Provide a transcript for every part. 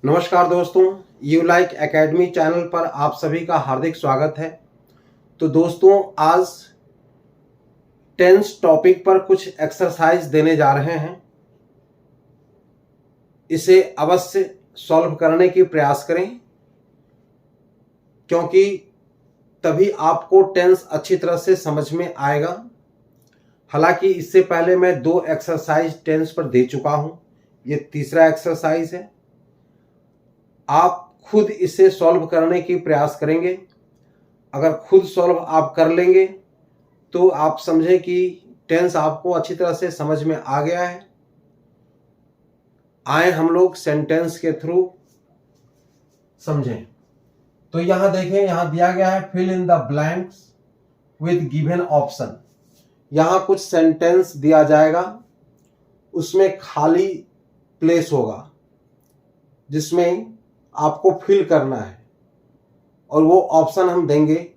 नमस्कार दोस्तों, you like academy channel पर आप सभी का हार्दिक स्वागत है। तो दोस्तों, आज टेंस टॉपिक पर कुछ एक्सरसाइज देने जा रहे हैं। इसे अवश्य सॉल्व करने की प्रयास करें, क्योंकि तभी आपको टेंस अच्छी तरह से समझ में आएगा। हालांकि इससे पहले मैं 2 एक्सरसाइज टेंस पर दे चुका हूं, ये तीसरा एक्सरसाइज है। आप खुद इसे सॉल्व करने की प्रयास करेंगे। अगर खुद सॉल्व आप कर लेंगे तो आप समझें कि टेंस आपको अच्छी तरह से समझ में आ गया है। आए हम लोग सेंटेंस के थ्रू समझें। तो यहां देखें, यहां दिया गया है fill in the blanks with given option. यहां कुछ सेंटेंस दिया जाएगा, उसमें खाली प्लेस होगा जिसमें आपको फिल करना है, और वो ऑप्शन हम देंगे,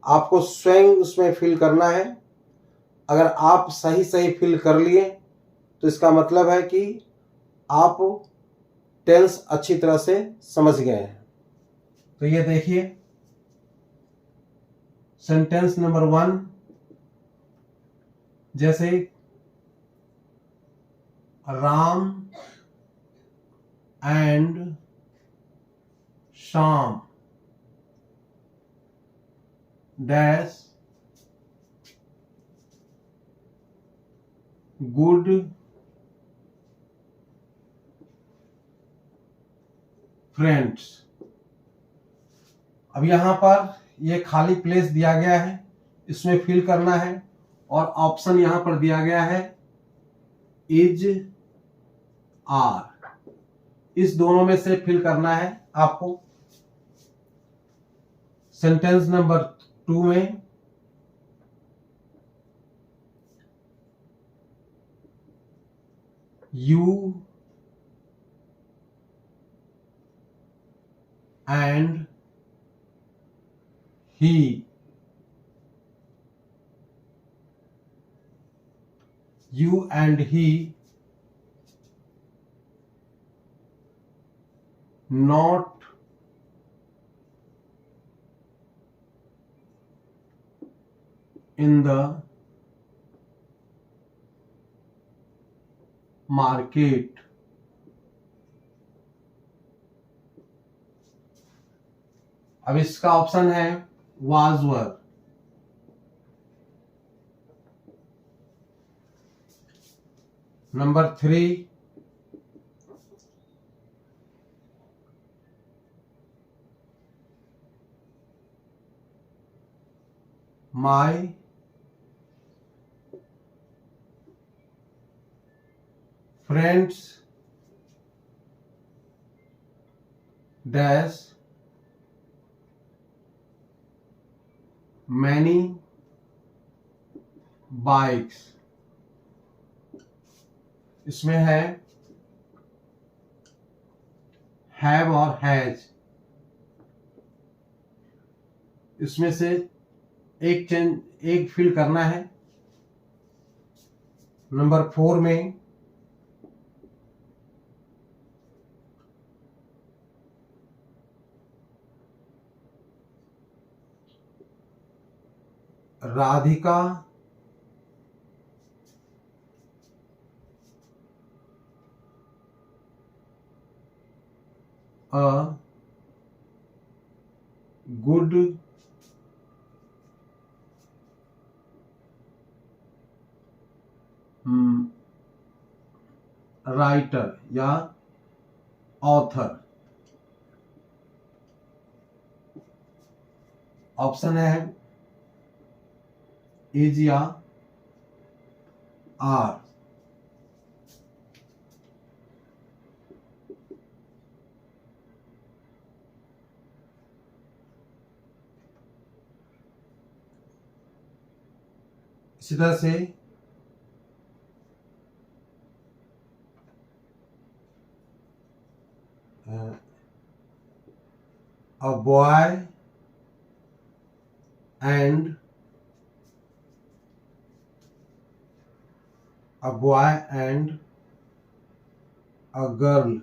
आपको स्वयं उसमें फिल करना है। अगर आप सही सही फिल कर लिए तो इसका मतलब है कि आप टेंस अच्छी तरह से समझ गए हैं। तो ये देखिए, सेंटेंस नंबर 1, जैसे राम एंड शाम डैश गुड फ्रेंड्स। अब यहां पर ये खाली प्लेस दिया गया है, इसमें फिल करना है, और ऑप्शन यहां पर दिया गया है इज आर। इस दोनों में से फिल करना है आपको। सेंटेंस नंबर 2 में you and he, you and he not in the market। अब इसका ऑप्शन है was were। Number 3, my friends dash many bikes। इसमें है have और has। इसमें से एक फिल करना है। नंबर 4 में राधिका a good राइटर या ऑथर। ऑप्शन है इज या आर। इसी तरह से a boy and a girl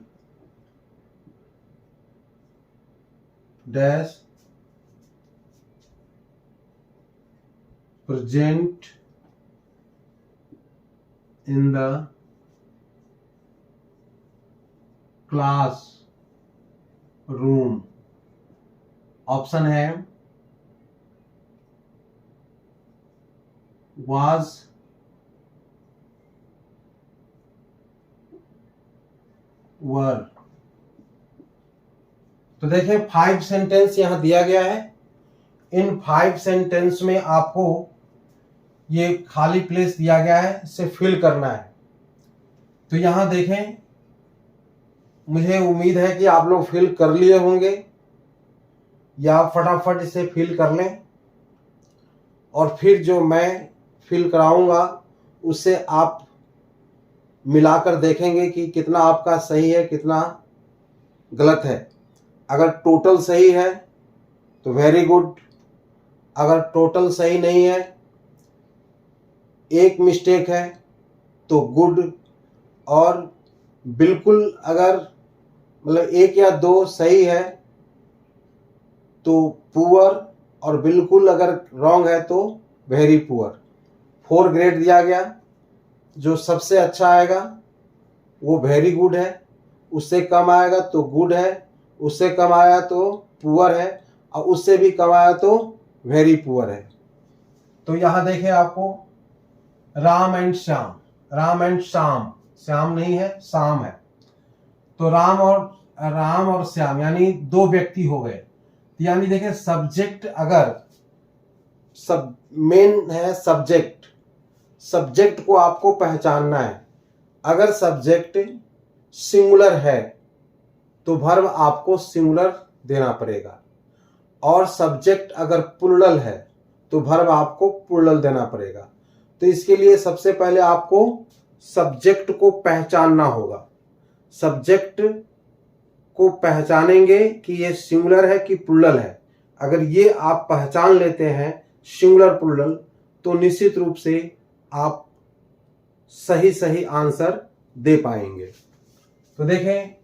dash present in the class room. Option है was were। तो देखिए 5 सेंटेंस यहां दिया गया है। इन 5 सेंटेंस में आपको ये खाली प्लेस दिया गया है, इसे फिल करना है। तो यहां देखें, मुझे उम्मीद है कि आप लोग फिल कर लिए होंगे या फटाफट इसे फिल कर लें, और फिर जो मैं फिल कराऊंगा उससे आप मिलाकर देखेंगे कि कितना आपका सही है, कितना गलत है। अगर टोटल सही है तो वेरी गुड, अगर टोटल सही नहीं है, एक मिस्टेक है तो गुड, और बिल्कुल अगर मतलब एक या दो सही है तो पुअर, और बिल्कुल अगर रॉन्ग है तो वेरी पुअर। 4 ग्रेड दिया गया। जो सबसे अच्छा आएगा वो वेरी गुड है, उससे कम आएगा तो गुड है, उससे कम आया तो पुअर है, और उससे भी कम आया तो वेरी पुअर है। तो यहां देखें आपको राम एंड श्याम, राम एंड श्याम, श्याम नहीं है शाम है। तो राम और श्याम यानी 2 व्यक्ति हो गए। यानी देखें सब्जेक्ट, अगर सब मेन है सब्जेक्ट, सब्जेक्ट को आपको पहचानना है। अगर सब्जेक्ट सिंगुलर है तो वर्ब आपको सिंगुलर देना पड़ेगा, और सब्जेक्ट अगर प्लूरल है तो वर्ब आपको प्लूरल देना पड़ेगा। तो इसके लिए सबसे पहले आपको सब्जेक्ट को पहचानना होगा। सब्जेक्ट को पहचानेंगे कि ये सिंगुलर है कि प्लूरल है। अगर ये आप पहचान लेते हैं सिंगुलर प्लूरल, तो निश्चित रूप से आप सही आंसर दे पाएंगे। तो देखें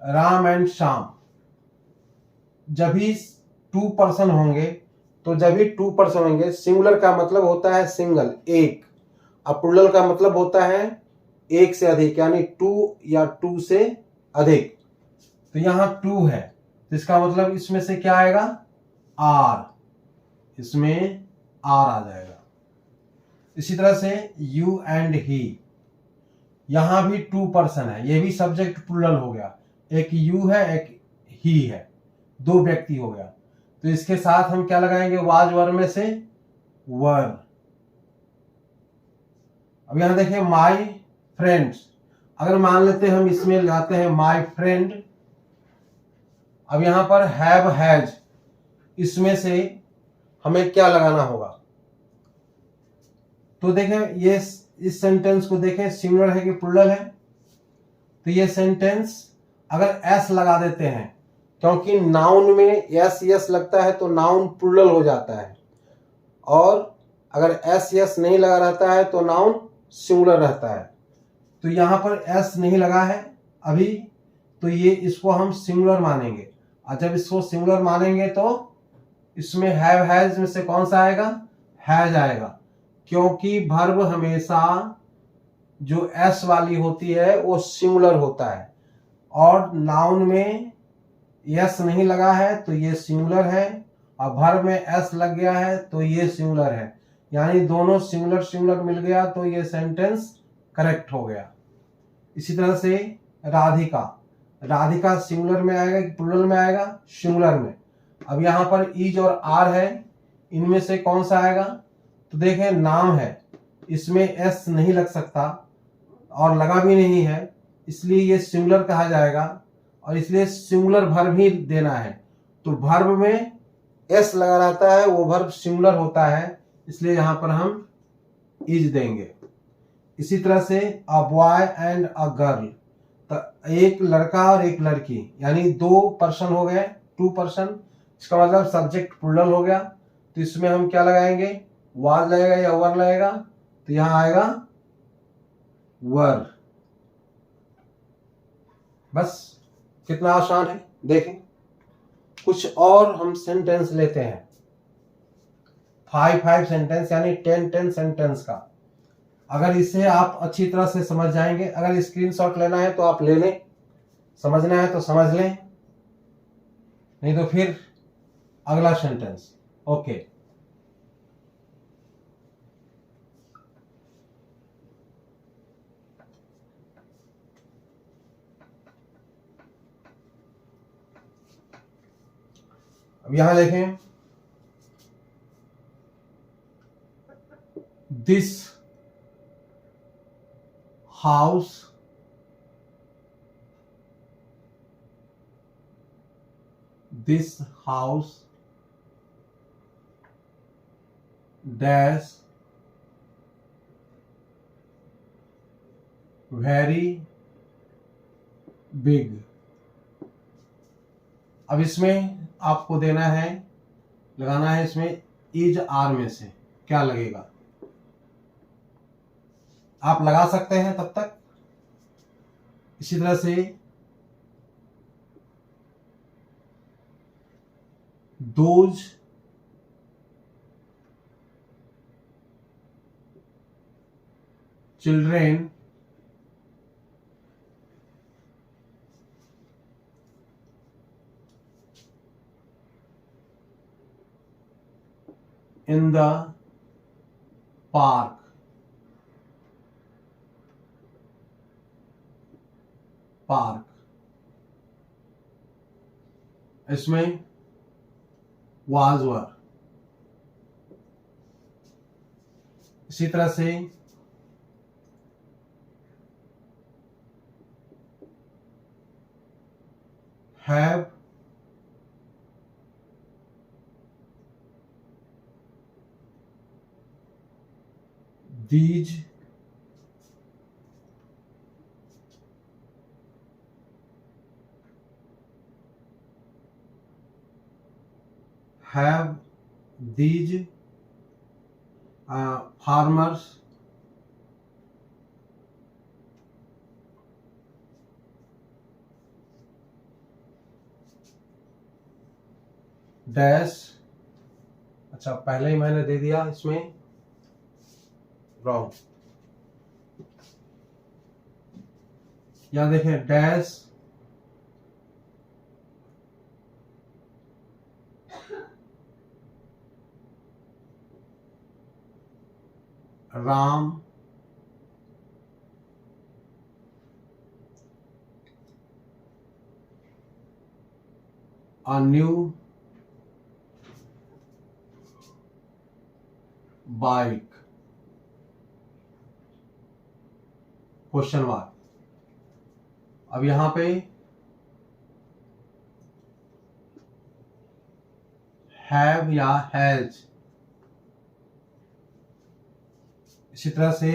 राम एंड श्याम, जब भी 2 पर्सन होंगे, तो जब भी 2 पर्सन होंगे, सिंगुलर का मतलब होता है सिंगल, एक, और प्लूरल का मतलब होता है एक से अधिक, यानी 2 या 2 से अधिक। तो यहां 2 है तो इसका मतलब इसमें से क्या आएगा, आर, इसमें आर आ जाएगा। इसी तरह से यू एंड ही, यहां भी 2 पर्सन है, ये भी सब्जेक्ट प्लूरल हो गया। एक यू है, एक ही है, 2 व्यक्ति हो गया। तो इसके साथ हम क्या लगाएंगे, वाज वर में से वर। अब यहां देखिए माय फ्रेंड्स, अगर मान लेते हैं हम इसमें लगाते हैं माय फ्रेंड। अब यहां पर हैव हैज, इसमें से हमें क्या लगाना होगा। तो देखें ये इस सेंटेंस को देखें, सिंगुलर है कि प्लूरल है। तो ये सेंटेंस अगर एस लगा देते हैं, क्योंकि नाउन में एस यस लगता है तो नाउन प्लूरल हो जाता है, और अगर एस यस नहीं लगा रहता है तो नाउन सिंगुलर रहता है। तो यहां पर एस नहीं लगा है अभी, तो ये इसको हम सिंगुलर मानेंगे, और जब इसको सिंगुलर मानेंगे तो इसमें हैव हैज में से कौन सा आएगा, हैज आएगा, क्योंकि वर्ब हमेशा जो एस वाली होती है वो सिंगुलर होता है, और नाउन में एस नहीं लगा है तो ये सिंगुलर है, और वर्ब में एस लग गया है तो ये सिंगुलर है। यानी दोनों सिंगुलर सिंगुलर मिल गया तो ये सेंटेंस करेक्ट हो गया। इसी तरह से राधिका, राधिका सिंगुलर में आएगा कि प्लूरल में आएगा, सिंगुलर में। अब यहां पर इज और आर है, इनमें से कौन सा आएगा। तो देखें नाम है, इसमें एस नहीं लग सकता और लगा भी नहीं है, इसलिए ये सिंगुलर कहा जाएगा, और इसलिए सिंगुलर वर्ब ही देना है। तो वर्ब में एस लगा रहता है, वो वर्ब सिंगुलर होता है, इसलिए यहां पर हम इज देंगे। इसी तरह से a boy and a girl, तो एक लड़का और एक लड़की, यानी 2 पर्सन हो गए, 2 पर्सन, इसका मतलब सब्जेक्ट प्लूरल हो गया। तो इसमें हम क्या लगाएंगे, वाज लगेगा या वर लगेगा, तो यहां आएगा वर। बस, कितना आसान है देखें। कुछ और हम सेंटेंस लेते हैं, 5 सेंटेंस यानी 10 सेंटेंस का। अगर इसे आप अच्छी तरह से समझ जाएंगे, अगर स्क्रीनशॉट लेना है तो आप ले लें, समझना है तो समझ लें, नहीं तो फिर अगला सेंटेंस। ओके, अब यहां देखें, this house dash very big. अब इसमें आपको देना है, लगाना है इसमें इज आर में से क्या लगेगा, आप लगा सकते हैं तब तक। इसी तरह से those children in the park, इसमें was were। इसी तरह से have these farmers डैश, अच्छा पहले ही मैंने दे दिया इसमें रॉन्ग, यहां देखें dash Ram a new bike, question mark. अब यहां पे हैव या हैज, इसी तरह से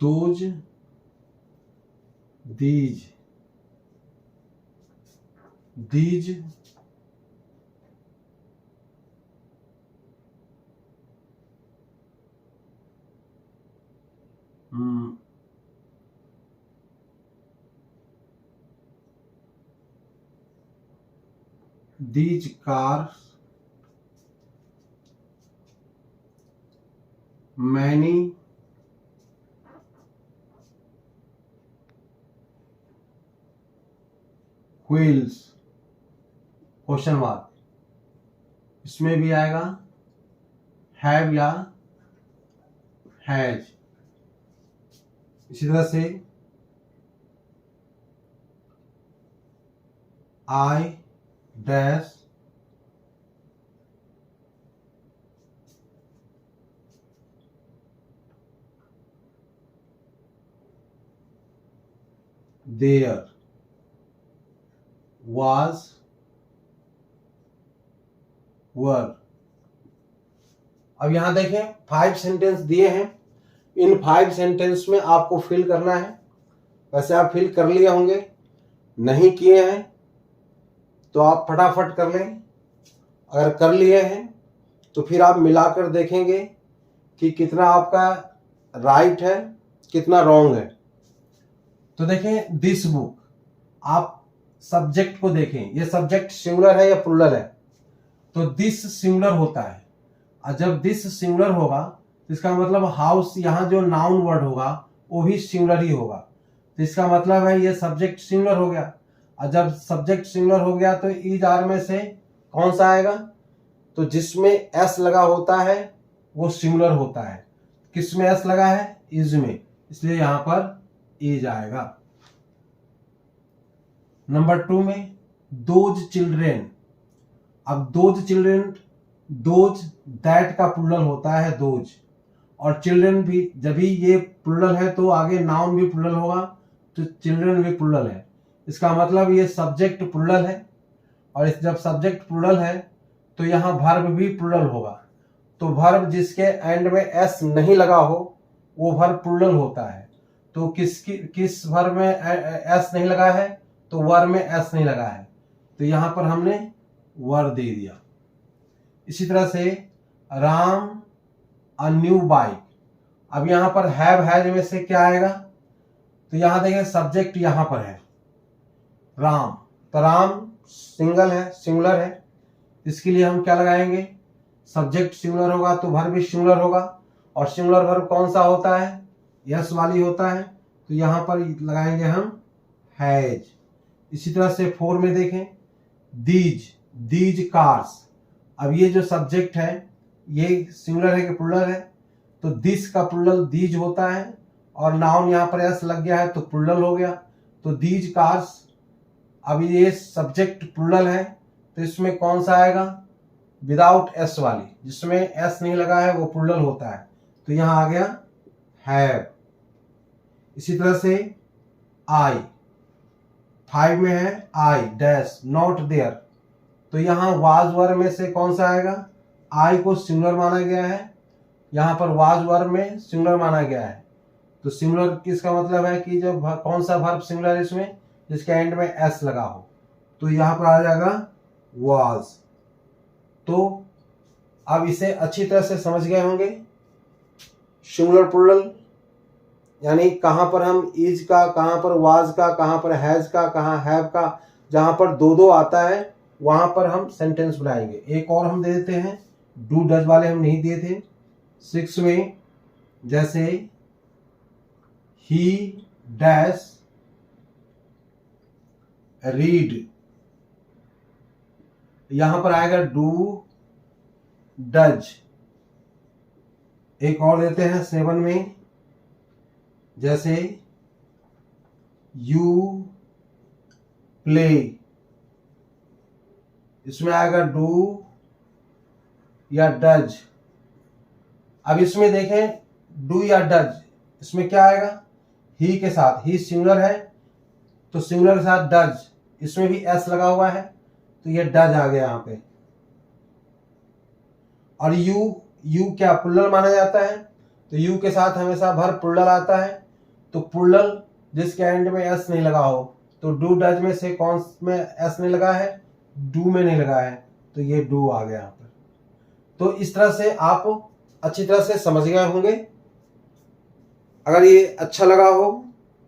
those these these cars many wheels, question mark. इसमें भी आएगा हैव या हैज। इसी तरह से I dash there was were। अब यहां देखें 5 सेंटेंस दिए हैं, इन 5 सेंटेंस में आपको फिल करना है। वैसे आप फिल कर लिए होंगे, नहीं किए हैं तो आप फटाफट कर लें, अगर कर लिए हैं तो फिर आप मिलाकर देखेंगे कि कितना आपका राइट है कितना रॉन्ग है। तो देखें दिस बुक, आप सब्जेक्ट को देखें, ये सब्जेक्ट सिंगुलर है या प्लूरल है, तो दिस सिंगुलर होता है, और जब दिस सिंगुलर होगा तो इसका मतलब हाउस, यहाँ जो नाउन वर्ड होगा वो भी सिंगुलर ही होगा, तो इसका मतलब है ये सब्जेक्ट सिंगुलर हो गया। और जब सब्जेक्ट सिंगुलर हो गया तो इज आर में से कौन सा आएगा, तो जिसमें एस लगा होता है वो सिंगुलर होता है। किस में एस लगा है, इज में, इसलिए यहां पर इज आएगा। नंबर 2 में दोज चिल्ड्रेन, अब दोज चिल्ड्रेन, दोज दैट का प्लूरल होता है दोज, और चिल्ड्रन भी, जब भी ये प्लूरल है तो आगे नाउन भी प्लूरल होगा, तो चिल्ड्रन भी प्लूरल है। इसका मतलब ये सब्जेक्ट प्लूरल है, और जब सब्जेक्ट प्लूरल है तो यहाँ वर्ब भी प्लूरल होगा। तो वर्ब जिसके एंड में एस नहीं लगा हो वो वर्ब प्लूरल होता है। तो किस वर्ब में एस नहीं लगा है, तो वर में एस नहीं लगा है, तो यहां पर हमने वर दे दिया। इसी तरह से राम अ न्यू बाइक, अब यहां पर हैव हैज में से क्या आएगा, तो यहां देखें सब्जेक्ट यहां पर है राम, तो राम सिंगल है, सिंगुलर है, इसके लिए हम क्या लगाएंगे, सब्जेक्ट सिंगुलर होगा तो वर्ब भी सिंगुलर होगा, और सिंगुलर वर्ब कौन सा होता है, यस वाली होता है, तो यहां पर लगाएंगे हम हैज। इसी तरह से 4 में देखें दीज कार्स, अब ये जो सब्जेक्ट है ये सिंगुलर है कि प्लूरल है, तो दिस का प्लूरल दीज होता है, और नाउन यहां पर एस लग गया है तो प्लूरल हो गया, तो दीज कार्स। अब ये सब्जेक्ट प्लूरल है तो इसमें कौन सा आएगा, विदाउट एस वाली, जिसमें एस नहीं लगा है वो प्लूरल होता है, तो यहां आ गया हैव। इसी तरह से आई, 5 में है आई डैश नॉट देयर, तो यहां वाज वर्ब में से कौन सा आएगा, आई को सिंगुलर माना गया है, यहां पर वाज वर्ब में सिंगुलर माना गया है, तो सिंगुलर किसका मतलब है कि जब कौन सा वर्ब सिंगुलर है इसमें, जिसके एंड में एस लगा हो, तो यहां पर आ जाएगा वाज। तो अब इसे अच्छी तरह से समझ गए होंगे, सिंगुलर प्लूरल यानी कहां पर हम इज का, कहां पर वाज का, कहां पर हैज का, कहां हैव का, जहां पर दो आता है वहां पर हम सेंटेंस बनाएंगे। एक और हम दे देते हैं, डू डज वाले हम नहीं दिए थे। 6 में जैसे ही डैश रीड, यहां पर आएगा डू डज। एक और देते हैं 7 में, जैसे यू प्ले, इसमें आएगा डू या डज। अब इसमें देखें डू या डज, इसमें क्या आएगा, ही के साथ, ही सिंगुलर है तो सिंगुलर के साथ डज, इसमें भी एस लगा हुआ है तो ये डज आ गया यहाँ पे। और यू क्या प्लूरल माना जाता है, तो यू के साथ हमेशा वर्ब प्लूरल आता है, तो प्लूरल जिसके एंड में एस नहीं लगा हो, तो डू डज में से कौन में एस नहीं लगा है, डू में नहीं लगा है, तो ये डू आ गया यहाँ पर। तो इस तरह से आप अच्छी तरह से समझ गए होंगे। अगर ये अच्छा लगा हो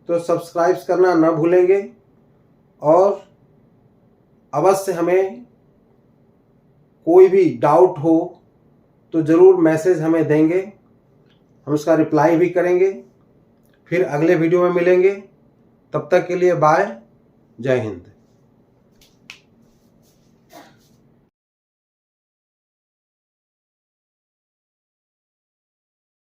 तो सब्सक्राइब करना ना भूलेंगे, और अवश्य हमें कोई भी डाउट हो तो ज़रूर मैसेज हमें देंगे, हम उसका रिप्लाई भी करेंगे। फिर अगले वीडियो में मिलेंगे, तब तक के लिए बाय, जय हिंद।